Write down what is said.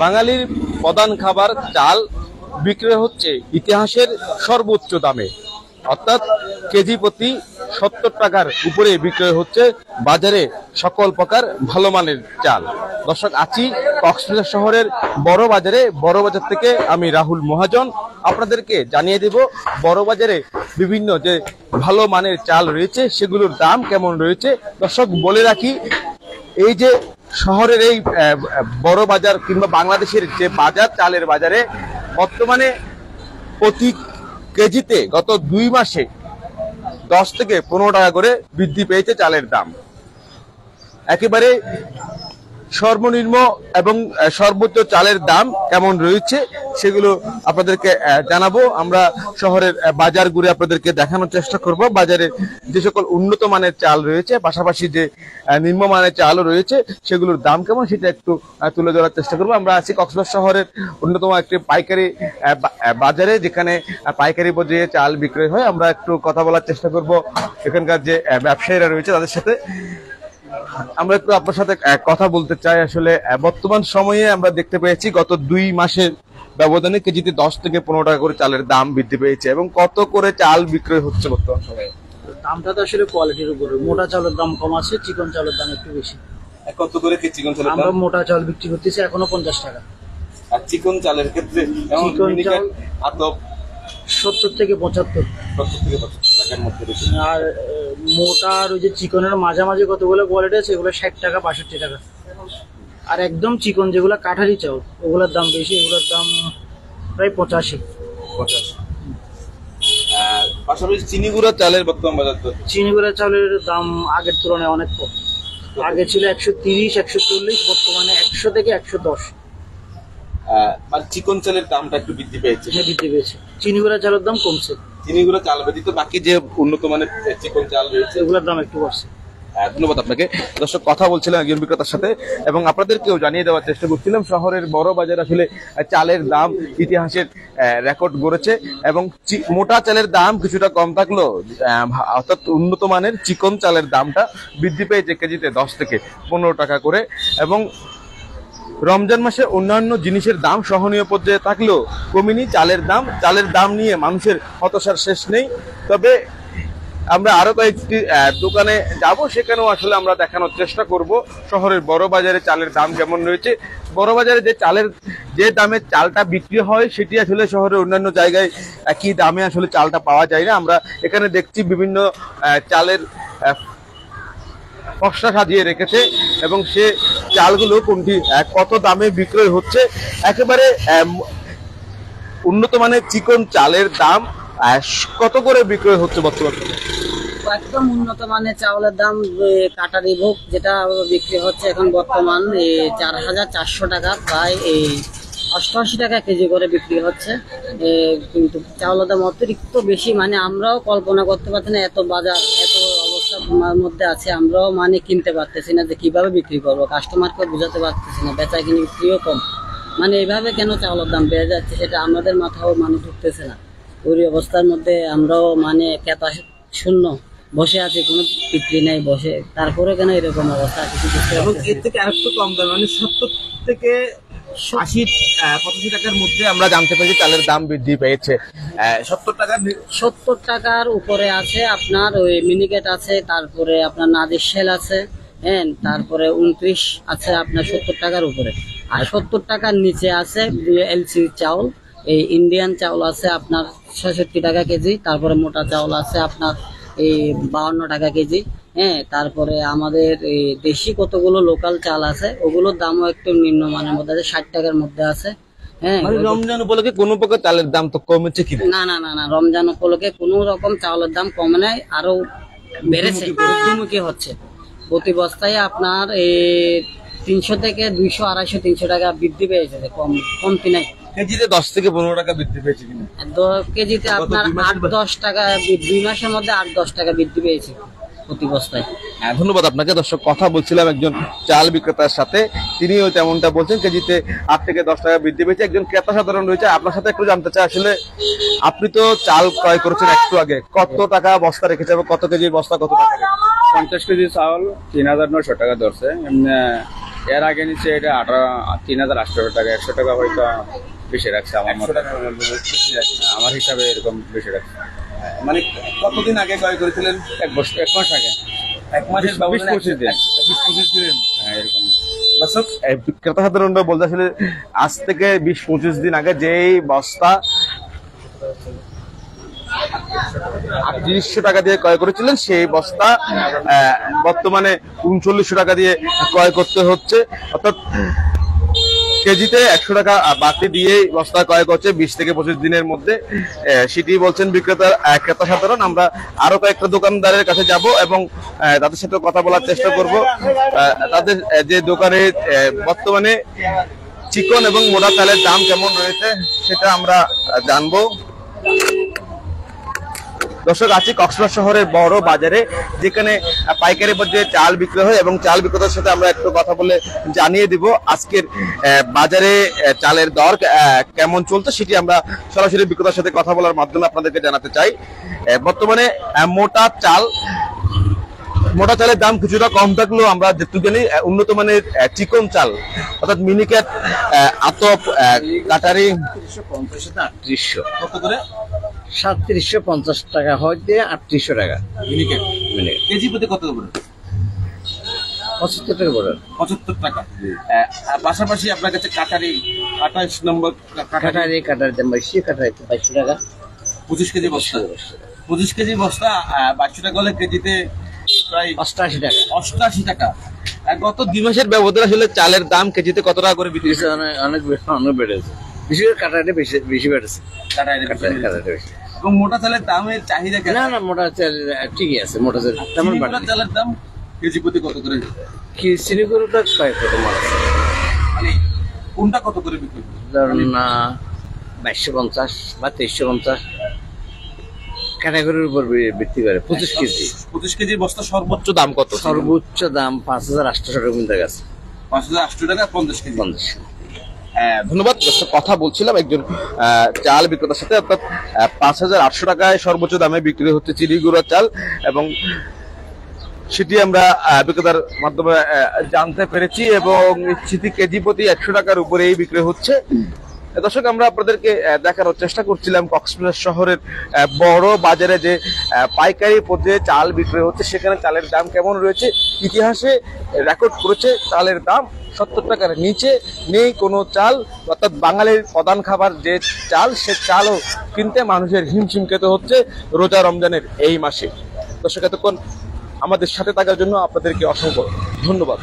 বাঙালির প্রধান খাবার চাল বিক্রয় হচ্ছে ইতিহাসের সর্বোচ্চ দামে, অর্থাৎ কেজি প্রতি 70 টাকার উপরে বিক্রয় হচ্ছে বাজারে সকল প্রকার ভালো মানের চাল। দর্শক, আছি কক্সবাজার শহরের বড় বাজারে। বড় বাজার থেকে আমি রাহুল মহাজন আপনাদেরকে জানিয়ে দেব বড় বাজারে বিভিন্ন যে ভালো মানের চাল রয়েছে সেগুলোর দাম কেমন রয়েছে। দর্শক, বলে রাখি, এই যে শহরের এই বড় বাজার কিংবা বাংলাদেশের যে বাজার, চালের বাজারে বর্তমানে প্রতি কেজিতে গত 2 মাসে 10 থেকে 15 টাকা করে বৃদ্ধি পেয়েছে চালের দাম। একেবারে সর্বনিম্ন এবং সর্বোচ্চ চালের দাম কেমন রয়েছে সেগুলো আপনাদেরকে জানাবো। আমরা শহরের বাজার ঘুরে আপনাদেরকে দেখানোর চেষ্টা করব বাজারে যে সকল উন্নত মানের চাল রয়েছে, পাশাপাশি যে নিম্নমানের চালও রয়েছে সেগুলোর দাম কেমন সেটা একটু তুলে ধরার চেষ্টা করব। আমরা আছি কক্সবাজার শহরের অন্যতম একটি পাইকারি বাজারে, যেখানে পাইকারি পর্যায়ে চাল বিক্রয় হয়। আমরা একটু কথা বলার চেষ্টা করব এখানকার যে ব্যবসায়ীরা রয়েছে তাদের সাথে। আমরা একটু আপনার সাথে কথা বলতে চাই। আসলে বর্তমান সময়ে আমরা দেখতে পেয়েছি গত 2 মাসের ব্যবধানে কেজিতে 10 থেকে 15 টাকা করে চালের দাম বৃদ্ধি পেয়েছে। এবং কত করে চাল বিক্রয় হচ্ছে বর্তমান সময়ে? দামটা তো আসলে কোয়ালিটির উপরে। মোটা চালের দাম কম আছে, চিকন চালের দাম একটু বেশি। কত করে কি চিকন চালের দাম? আমরা মোটা চাল বিক্রি করতেছি এখনো 50 টাকা। আর চিকন চালের ক্ষেত্রে চিকন চাল আদব 70 থেকে 75 টাকার মধ্যে। আর মোটার ওই যে চিকনের মাঝামাঝি কতগুলো কোয়ালিটি আছে, এগুলো 60 টাকা 62 টাকা। আর একদম চিকন যেগুলো কাঠারি চাল ওগুলোর দাম বেশি, এগুলোর দাম প্রায় 85। পাশাপাশি চিনি গুঁড়া চালের বর্তমান বাজার দর? চিনি গুঁড়া চালের দাম আগের তুলনায় অনেক কম। আগে ছিল 130 140, বর্তমানে 100 থেকে 110। আর চিকন চালের দামটা একটু বৃদ্ধি পেয়েছে? হ্যাঁ, বৃদ্ধি পেয়েছে। চিনি গুঁড়া চালের দাম কমছে। চিনি গুঁড়া চাল ব্যতীত বাকি যে উন্নত মানের চিকন চাল রয়েছে এগুলোর দাম একটু বাড়ছে। ধন্যবাদ আপনাকে। দর্শক, কথা বলছিলাম একজন বিক্রেতার সাথে এবং আপনাদেরকেও জানিয়ে দেওয়ার চেষ্টা করছিলাম শহরের বড় বাজার আসলে চালের দাম ইতিহাসের রেকর্ড গড়েছে এবং মোটা চালের দাম কিছুটা কম থাকলেও অর্থাৎ উন্নত মানের চিকন চালের দামটা বৃদ্ধি পেয়েছে কেজিতে 10 থেকে 15 টাকা করে। এবং রমজান মাসে অন্যান্য জিনিসের দাম সহনীয় পর্যায়ে থাকলেও কমেনি চালের দাম নিয়ে মানুষের হতাশার শেষ নেই। তবে আমরা আরো কয়েকটি দোকানে যাব, সেখানেও আসলে আমরা দেখানোর চেষ্টা করব শহরের বড় বাজারে চালের দাম কেমন রয়েছে। বড় বাজারে যে দামে চালটা বিক্রি হয় সেটি আসলে শহরের অন্যান্য জায়গায় একই দামে আসলে চালটা পাওয়া যায় না। আমরা এখানে দেখছি বিভিন্ন চালের পসরা সাজিয়ে রেখেছে এবং সে চালগুলো কোনটি কত দামে বিক্রয় হচ্ছে। একেবারে উন্নত মানের চিকন চালের দাম কত করে বিক্রয় হচ্ছে বর্তমানে? একদম উন্নত মানের চাউলের দাম কাটারি ভোগ যেটা বিক্রি হচ্ছে এখন বর্তমান 4400 টাকা, প্রায় 88 টাকা কেজি করে বিক্রি হচ্ছে। কিন্তু চাউলের দাম অতিরিক্ত বেশি, মানে আমরাও কল্পনা করতে পারছি না, এত বাজার এত অবস্থার মধ্যে আছে, আমরাও মানে কিনতে পারতেছি না যে কিভাবে বিক্রি করবো, কাস্টমারকে বোঝাতে পারতেছি না, বেচা কিনে বিক্রিও কম। মানে এইভাবে কেন চাউলের দাম বেড়ে যাচ্ছে সেটা আমাদের মাথাও মানে ঢুকতেছে না। ওই অবস্থার মধ্যে আমরাও মানে ক্রেতা শূন্য বসে আছি, কোনো বিক্রি নেই বসে, তারপরে কেন এরকম অবস্থা আছে। এবং এর থেকে আরেকটু কম দাম মানে 70 থেকে 80-85 টাকার মধ্যে আমরা জানতে পারি চালের দাম বৃদ্ধি পেয়েছে। 70 টাকার উপরে আছে আপনার ওই মিনিকেট আছে, তারপরে আপনার নাদির শেল আছে, হ্যাঁ, তারপরে 29 আছে আপনার 70 টাকার উপরে। আর 70 টাকার নিচে আছে এলসি চাউল, এই ইন্ডিয়ান চাউল আছে আপনার 66 টাকা কেজি, তারপরে মোটা চাউল আছে আপনার এই 52 টাকা কেজি, হ্যাঁ, তারপরে আমাদের এই দেশি কতগুলো লোকাল চাল আছে ওগুলোর দামও একটু নিম্নমানের মধ্যে আছে, 60 টাকার মধ্যে আছে। হ্যাঁ, রমজান উপলক্ষে কোনো প্রকার চালের দাম তো কমেছে কি? না না না না, রমজান উপলক্ষে কোনো রকম চাউলের দাম কমে নাই, আরো বেড়েছে, ঊর্ধ্বমুখী হচ্ছে। প্রতি বস্তায় আপনার 300 থেকে 200 250 300 টাকা বৃদ্ধি পেয়েছে, কমতি নাই। কেজিতে 10 থেকে 15 টাকা বৃদ্ধি পেয়েছে কিনা? কেজিতে আপনার 8-10 টাকা, 2 মাসের মধ্যে 8-10 টাকা বৃদ্ধি পেয়েছে প্রতি বস্তায়। ধন্যবাদ আপনাকে। দর্শক, কথা বলছিলাম একজন চাল বিক্রেতার সাথে, তিনিও তেমনটা বলছেন, কেজিতে 8 থেকে 10 টাকা বৃদ্ধি পেয়েছে। একজন ক্রেতা সাধারণ রয়েছে, আপনার সাথে একটু জানতে চাই, আসলে আপনি তো চাল ক্রয় করেছেন একটু আগে, কত টাকা বস্তা রেখেছে এবং কত কেজির বস্তা কত টাকা? 50 কেজি চাউল 3900 টাকা ধরছে, এর আগে নিচে এটা 3,800 টাকা, 100 টাকা হয়তো বেশি রাখছে আমার মতে। আমার হিসাবে এরকম বেশি রাখছে। মানে কতদিন আগে ক্রয় করেছিলেন? এক মাস আগে। 1 মাসের 20-25 দিন। 20-25 দিন। হ্যাঁ, এরকম। দর্শক, বিক্রেতা সাধারণরা বলতে আসলে আজ থেকে 20-25 দিন আগে যেই বস্তা 3800 টাকা দিয়ে ক্রয় করেছিলেন, সেই বস্তা বর্তমানে 3900 টাকা দিয়ে ক্রয় করতে হচ্ছে। অর্থাৎ কেজিতে 100 টাকা বাড়তি দিয়ে বস্তা ক্রয় করছে 20 থেকে 25 দিনের মধ্যে। সেটি বলছেন ক্রেতা সাধারণ। আমরা আরো কয়েকটা দোকানদারের কাছে যাব এবং তাদের সাথে কথা বলার চেষ্টা করব। তাদের যে দোকানে বর্তমানে চিকন এবং মোটা চালের দাম কেমন রয়েছে সেটা আমরা জানবো। দর্শক, আছি কক্সবাজার শহরের বড় বাজারে, যেখানে পাইকারি পর্যায়ে চাল বিক্রি হয় এবং চাল বিক্রেতার সাথে আমরা একটু কথা বলে জানিয়ে দিব আজকের বাজারে চালের দর কেমন চলছে, সেটি আমরা সরাসরি বিক্রেতার সাথে কথা বলার মাধ্যমে আপনাদেরকে জানাতে চাই। বর্তমানে মোটা চালের দাম কিছুটা কম থাকলেও আমরা যেটুকু জানি উন্নত মানের চিকন চাল অর্থাৎ মিনিকেট, আতপ, কাটারি 3800 কত করে? 3750 টাকা হইতে 3800 টাকা মিনিকেট মিনিট। কেজি প্রতি কত করে? 75 টাকা বড় 75 টাকা। পাশাপাশি আপনার কাছে কাটারি 28 নম্বর কাটারি দাম বেশি, কাটারি 2200 টাকা 25 কেজি বস্তা। 25 কেজি বস্তা 2200 টাকা হলে কেজিতে প্রায় 88 টাকা। 88 টাকা। গত 2 মাসের ব্যবধানে আসলে চালের দাম কেজিতে কত টাকা করে বিক্রি হচ্ছে? অনেক বেড়েছে, বিশেষ করে কাটারি বেশি বেড়েছে। কাটারি বেশি। এবং মোটা চালের দামের চাহিদা কেমন? না মোটা চাল ঠিকই আছে, মোটা চাল তেমন চিনি বাড়ে গুঁড়া চালের দাম কেজি প্রতি কত করে? কি চিনি গরুটা কত মাল আছে, মানে কোনটা কত করে বিক্রি করে? ধরুন 2250 বা 2350 ক্যাটাগরির উপর ভিত্তি করে। 25 কেজি 25 কেজি বস্তা সর্বোচ্চ দাম কত? সর্বোচ্চ দাম 5800 টাকা পর্যন্ত গেছে। 5800 টাকা 50 কেজি। 50। ধন্যবাদ। কথা বলছিলাম একজন চাল বিক্রেতার সাথে, অর্থাৎ 5800 টাকায় সর্বোচ্চ দামে বিক্রি হচ্ছে চিনি গুঁড়া চাল এবং সেটি আমরা বিক্রেতার মাধ্যমে জানতে পেরেছি এবং চিনি কেজি প্রতি 100 টাকার উপরেই বিক্রি হচ্ছে। দর্শক, আমরা আপনাদেরকে দেখানোর চেষ্টা করছিলাম কক্সবাজার শহরের বড় বাজারে যে পাইকারি পর্যায়ে চাল বিক্রি হচ্ছে সেখানে চালের দাম কেমন রয়েছে। ইতিহাসে রেকর্ড করেছে চালের দাম 70 টাকার নিচে নেই কোনো চাল, অর্থাৎ বাঙালির প্রধান খাবার যে চাল, সে চালও কিনতে মানুষের হিমশিম খেতে হচ্ছে রোজা রমজানের এই মাসে। দর্শক, এতক্ষণ আমাদের সাথে থাকার জন্য আপনাদেরকে অসংখ্য ধন্যবাদ।